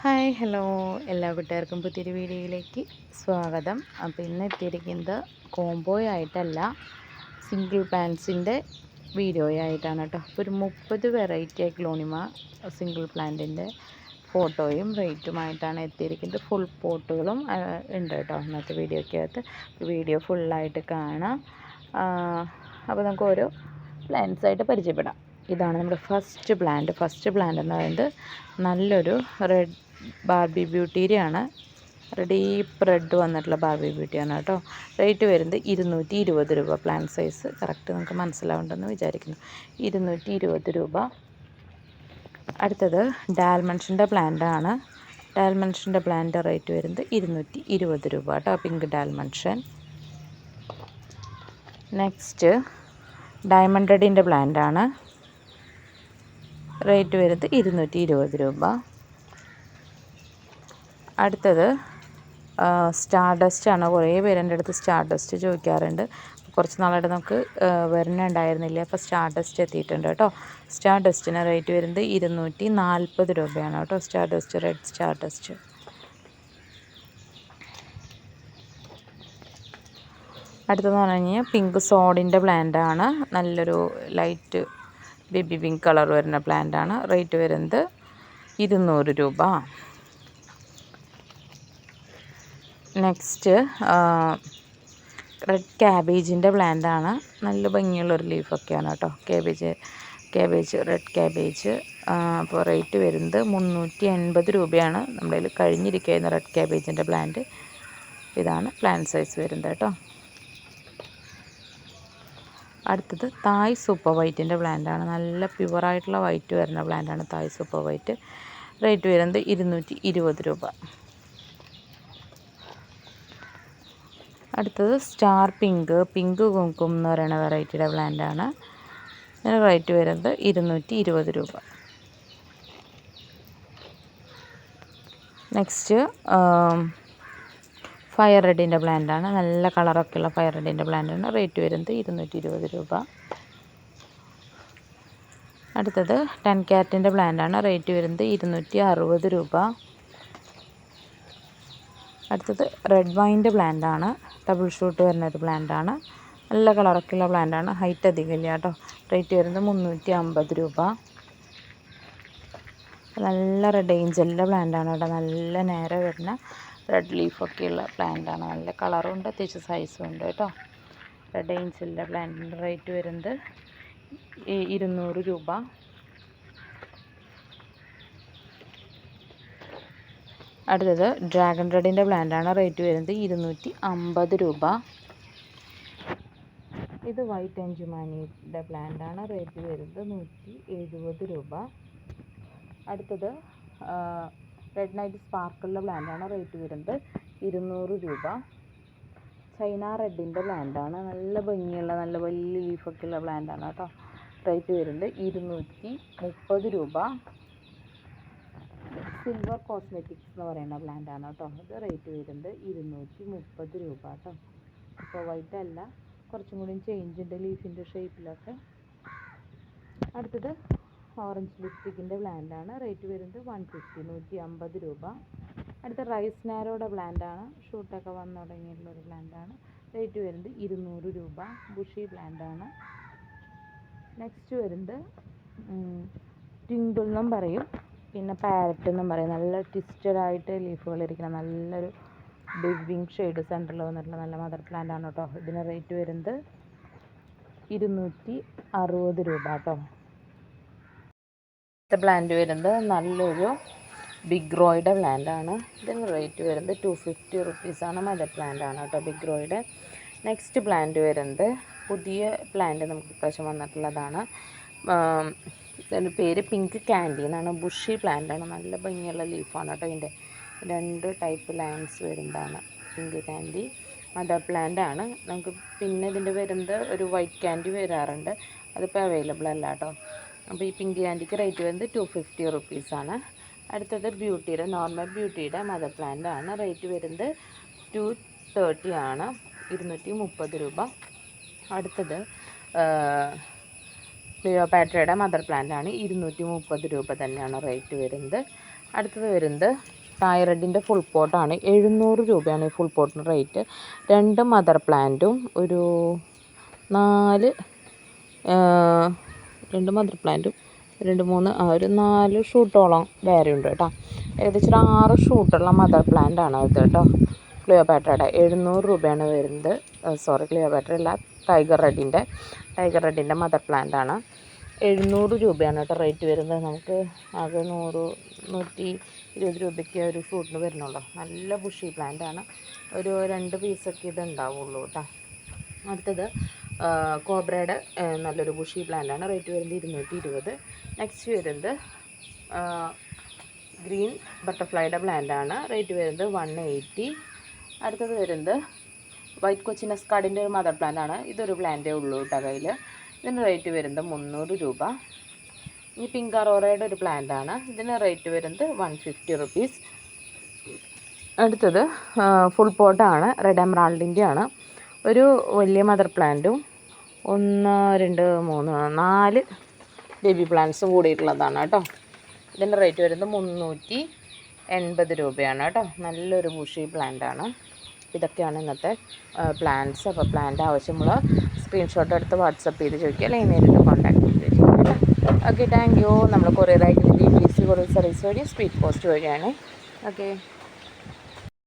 Hi hello എല്ലാ കൂട്ടുകാർക്കും പുതിയൊരു വീഡിയോയിലേക്ക് സ്വാഗതം. അപ്പോൾ ഇന്ന് എത്തിയിരിക്കുന്നത് കോംബോയോ ആയിട്ടല്ല, സിംഗിൾ പ്ലാന്റ്സിൻ്റെ വീഡിയോ ആയിട്ടാണ് കേട്ടോ. അപ്പോൾ ഒരു 30 വെറൈറ്റി അഗ്ലോണിമ സിംഗിൾ പ്ലാന്റിൻ്റെ ഫോട്ടോയും റേറ്റുമായിട്ടാണ് എത്തിയിരിക്കുന്നത്. ഫുൾ പോട്ടുകളും ഉണ്ട് കേട്ടോ ഇന്നത്തെ വീഡിയോയ്ക്കകത്ത്. വീഡിയോ ഫുള്ളായിട്ട് കാണാം. അപ്പോൾ നമുക്ക് ഓരോ പ്ലാന്റ്സായിട്ട് പരിചയപ്പെടാം. ഇതാണ് നമ്മുടെ ഫസ്റ്റ് പ്ലാന്റ് എന്ന് പറയുന്നത് നല്ലൊരു റെഡ് ബാർബി ബ്യൂട്ടീരിയാണ്. ഡീപ്പ് റെഡ് വന്നിട്ടുള്ള ബാർബി ബ്യൂട്ടിയാണ് കേട്ടോ. റേറ്റ് വരുന്നത് 220 രൂപ. പ്ലാന്റ് സൈസ് കറക്റ്റ് നമുക്ക് മനസ്സിലാവുണ്ടെന്ന് വിചാരിക്കുന്നു. 220 രൂപ. അടുത്തത് ഡാൽമൺഷിൻ്റെ പ്ലാന്റാണ്. ഡാൽമൺഷിൻ്റെ പ്ലാന്റ് റേറ്റ് വരുന്നത് 220 രൂപ കേട്ടോ. പിങ്ക് ഡാൽമൺഷൻ. നെക്സ്റ്റ് ഡയമണ്ട് റെഡിൻ്റെ പ്ലാന്റാണ്. റേറ്റ് വരുന്നത് 220 രൂപ. അടുത്തത് സ്റ്റാർ ഡസ്റ്റ് ആണ്. കുറേ പേര് എൻ്റെ അടുത്ത് സ്റ്റാർ ഡസ്റ്റ് ചോദിക്കാറുണ്ട്. കുറച്ച് നാളായിട്ട് നമുക്ക് വരുന്നുണ്ടായിരുന്നില്ല. അപ്പോൾ സ്റ്റാർ ഡസ്റ്റ് എത്തിയിട്ടുണ്ട് കേട്ടോ. സ്റ്റാർ ഡസ്റ്റിന് റേറ്റ് വരുന്നത് 240 രൂപയാണ് കേട്ടോ. Star dust, red star dust. അടുത്തതെന്ന് പറഞ്ഞു കഴിഞ്ഞാൽ പിങ്ക് സോഡിൻ്റെ പ്ലാന്റാണ്. നല്ലൊരു ലൈറ്റ് ബേബി പിങ്ക് കളർ വരുന്ന പ്ലാന്റാണ്. റേറ്റ് വരുന്നത് 200 രൂപ. നെക്സ്റ്റ് റെഡ് ക്യാബേജിൻ്റെ പ്ലാന്റാണ്. നല്ല ഭംഗിയുള്ളൊരു ലീഫൊക്കെയാണ് കേട്ടോ. Cabbage red cabbage. അപ്പോൾ റേറ്റ് വരുന്നത് 380 രൂപയാണ്. നമ്മുടെ കയ്യിൽ കഴിഞ്ഞിരിക്കുന്ന റെഡ് ക്യാബേജിൻ്റെ പ്ലാന്റ് ഇതാണ്. പ്ലാന്റ് സൈസ് വരുന്നത് കേട്ടോ. അടുത്തത് തായ് സൂപ്പർ വൈറ്റിൻ്റെ പ്ലാന്റാണ്. നല്ല പ്യുവറായിട്ടുള്ള വൈറ്റ് വരുന്ന പ്ലാന്റാണ് തായ് സൂപ്പർ വൈറ്റ്. റേറ്റ് വരുന്നത് 220 രൂപ. അടുത്തത് സ്റ്റാർ പിങ്ക് കുങ്കും എന്ന് പറയുന്ന വെറൈറ്റിയുടെ പ്ലാന്റാണ്. ഇതിന് റേറ്റ് വരുന്നത് 220 രൂപ. നെക്സ്റ്റ് ഫയർ റെഡിൻ്റെ പ്ലാന്റാണ്. നല്ല കളറൊക്കെയുള്ള ഫയർ റെഡിൻ്റെ പ്ലാന്റാണ്. റേറ്റ് വരുന്നത് 220 രൂപ. അടുത്തത് 10 ക്യാരറ്റിൻ്റെ പ്ലാന്റാണ്. റേറ്റ് വരുന്നത് 260 രൂപ. അടുത്തത് റെഡ് വൈൻ്റെ പ്ലാന്റാണ്. ഡബിൾ ഷൂട്ട് വരുന്നൊരു പ്ലാന്റാണ്. നല്ല കളറൊക്കെയുള്ള പ്ലാന്റാണ്. ഹൈറ്റ് അധികമില്ല കേട്ടോ. റേറ്റ് വരുന്നത് 350 രൂപ. നല്ല റെഡ് ഏഞ്ചലിൻ്റെ പ്ലാന്റാണ് കേട്ടോ. നല്ല നേരെ വരുന്ന റെഡ് ലീഫൊക്കെയുള്ള പ്ലാന്റാണ്. നല്ല കളറും ഉണ്ട്, അത്യാവശ്യം സൈസും ഉണ്ട് കേട്ടോ. റെഡ് ഏഞ്ചലിൻ്റെ പ്ലാന്റിൻ്റെ റേറ്റ് വരുന്നത് 200 രൂപ. അടുത്തത് ഡ്രാഗൺ റെഡിൻ്റെ പ്ലാന്റാണ്. റേറ്റ് വരുന്നത് 250 രൂപ. ഇത് വൈറ്റ് അഞ്ചുമാനിയുടെ പ്ലാന്റാണ്. റേറ്റ് വരുന്നത് 170 രൂപ. അടുത്തത് റെഡ് നൈറ്റ് സ്പാർക്കിളിൻ്റെ പ്ലാന്റാണ്. റേറ്റ് വരുന്നത് 200 രൂപ. ചൈന റെഡിൻ്റെ പ്ലാന്റാണ്. നല്ല ഭംഗിയുള്ള നല്ല വലിയ ലീഫൊക്കെയുള്ള പ്ലാന്റാണ് കേട്ടോ. റേറ്റ് വരുന്നത് 230 രൂപ. സിൽവർ കോസ്മെറ്റിക്സ് എന്ന് പറയുന്ന പ്ലാന്റാണ് കേട്ടോ. ഇത് റേറ്റ് വരുന്നത് 230 രൂപ കേട്ടോ. ഇപ്പോൾ വൈറ്റ് അല്ല, കുറച്ചും കൂടി ചേഞ്ച് ഉണ്ട് ലീഫിൻ്റെ ഷേപ്പിലൊക്കെ. അടുത്തത് ഓറഞ്ച് ലിപ്സ്റ്റിക്കിൻ്റെ പ്ലാന്റാണ്. റേറ്റ് വരുന്നത് 150 രൂപ. അടുത്ത റൈസ് നാരോയുടെ പ്ലാന്റാണ്. ഷൂട്ടൊക്കെ വന്നു തുടങ്ങിയിട്ടുള്ളൊരു പ്ലാന്റാണ്. റേറ്റ് വരുന്നത് 200 രൂപ. ബുഷി പ്ലാന്റാണ്. നെക്സ്റ്റ് വരുന്നത് ട്വിങ്കിൾ എന്നും പറയും, പിന്നെ പാരറ്റ് എന്നും പറയും. നല്ല ട്വിസ്റ്റഡായിട്ട് ലീഫുകൾ ഇരിക്കണം. നല്ലൊരു ബിഗ് ഷെയ്ഡ് സെൻറ്ററിൽ വന്നിട്ടുള്ള നല്ല മദർ പ്ലാന്റ് ആണ് കേട്ടോ. ഇതിന് റേറ്റ് വരുന്നത് 260 രൂപ കേട്ടോ. അടുത്ത പ്ലാന്റ് വരുന്നത് നല്ലൊരു ബിഗ് റോയുടെ പ്ലാന്റ് ആണ്. ഇതിന് റേറ്റ് വരുന്നത് 250 റുപ്പീസാണ്. മദർ പ്ലാന്റ് ആണ് കേട്ടോ, ബിഗ് റോയുടെ. നെക്സ്റ്റ് പ്ലാന്റ് വരുന്നത് പുതിയ പ്ലാന്റ് നമുക്ക് ഇപ്രാവശ്യം വന്നിട്ടുള്ളതാണ്. ഇതിൻ്റെ പേര് പിങ്ക് ക്യാൻഡി എന്നാണ്. ബുഷി പ്ലാന്റ് ആണ്. നല്ല ഭംഗിയുള്ള ലീഫാണ് കേട്ടോ. ഇതിൻ്റെ 2 ടൈപ്പ് ലൈൻസ് വരുന്നതാണ്. പിങ്ക് ക്യാൻഡി മദർ പ്ലാന്റ് ആണ്. നമുക്ക് പിന്നെ ഇതിൻ്റെ വരുന്നത് ഒരു വൈറ്റ് ക്യാൻഡി വരാറുണ്ട്. അതിപ്പോൾ അവൈലബിൾ അല്ല കേട്ടോ. അപ്പോൾ ഈ പിങ്ക് ക്യാൻഡിക്ക് റേറ്റ് വരുന്നത് 250 റുപ്പീസാണ്. അടുത്തത് നോർമൽ ബ്യൂട്ടിയുടെ മദർ പ്ലാന്റ് ആണ്. റേറ്റ് വരുന്നത് 230 ആണ്. 230 രൂപ. അടുത്തത് ക്ലിയോപാട്രയുടെ മദർ പ്ലാന്റ് ആണ്. 230 രൂപ തന്നെയാണ് റേറ്റ് വരുന്നത്. അടുത്തത് വരുന്നത് തായ്റഡിൻ്റെ ഫുൾ പോട്ടാണ്. 700 രൂപയാണ് ഈ ഫുൾ പോട്ടിന് റേറ്റ്. 2 മദർ പ്ലാന്റും ഒരു 4 2 മദർ പ്ലാന്റും 2 3 ഒരു 4 ഷൂട്ടോളം വേറെ ഉണ്ട് കേട്ടോ. ഏകദേശം ഒരു 6 ഷൂട്ടുള്ള മദർ പ്ലാന്റ് ആണ് ഇത് കേട്ടോ. ക്ലിയോപാട്രയുടെ 700 രൂപയാണ് വരുന്നത്. സോറി, ക്ലിയോപാട്ര അല്ല, ടൈഗർ റെഡിൻ്റെ മദർ പ്ലാന്റ് ആണ്. 700 രൂപയാണ് കേട്ടോ റേറ്റ് വരുന്നത്. നമുക്ക് ആകെ 100-120 രൂപയ്ക്ക് ഒരു ഷൂട്ടിന് വരുന്നുള്ളൂ. നല്ല ബുഷി പ്ലാന്റ് ആണ്. ഒരു 2 പീസൊക്കെ ഇത് ഉണ്ടാവുള്ളൂ കേട്ടോ. അടുത്തത് കോബ്രയുടെ നല്ലൊരു ബുഷി പ്ലാന്റ് ആണ്. റേറ്റ് വരുന്നത് 220. നെക്സ്റ്റ് വരുന്നത് ഗ്രീൻ ബട്ടർഫ്ലൈയുടെ പ്ലാന്റ് ആണ്. റേറ്റ് വരുന്നത് 180. അടുത്തത് വരുന്നത് വൈറ്റ് കൊച്ചിൻ എസ്കാർഡിൻ്റെ ഒരു മദർ പ്ലാന്റ് ആണ്. ഇതൊരു പ്ലാന്റേ ഉള്ളൂ കേട്ടോ കയ്യിൽ. ഇതിന് റേറ്റ് വരുന്നത് 300 രൂപ. ഇനി പിങ്ക് അറോറയുടെ ഒരു പ്ലാന്റ് ആണ്. ഇതിന് റേറ്റ് വരുന്നത് 150 റുപ്പീസ്. അടുത്തത് ഫുൾ പോട്ടാണ്. റെഡ് എമറാൾഡിൻ്റെ ആണ്. ഒരു വലിയ മദർ പ്ലാന്റും 1 2 3 4 ബേബി പ്ലാന്റ്സും കൂടിയിട്ടുള്ളതാണ് കേട്ടോ. ഇതിൻ്റെ റേറ്റ് വരുന്നത് 380 രൂപയാണ് കേട്ടോ. നല്ലൊരു ബുഷി പ്ലാന്റാണ്. ഇതൊക്കെയാണ് ഇന്നത്തെ പ്ലാന്റ്സ്. അപ്പോൾ പ്ലാന്റ് ആവശ്യമുള്ള സ്ക്രീൻഷോട്ട് എടുത്ത് വാട്സപ്പ് ചെയ്ത് ചോദിക്കുക, അല്ലെങ്കിൽ നേരിട്ട് കോൺടാക്ട് ചെയ്ത് ചോദിക്കുക കേട്ടോ. Okay, thank you. നമ്മൾ കൊറിയർ ആയിട്ട് DTC കൊറിയർ സർവീസ് വഴി സ്പീഡ് പോസ്റ്റ് വഴിയാണ്. ഓക്കെ.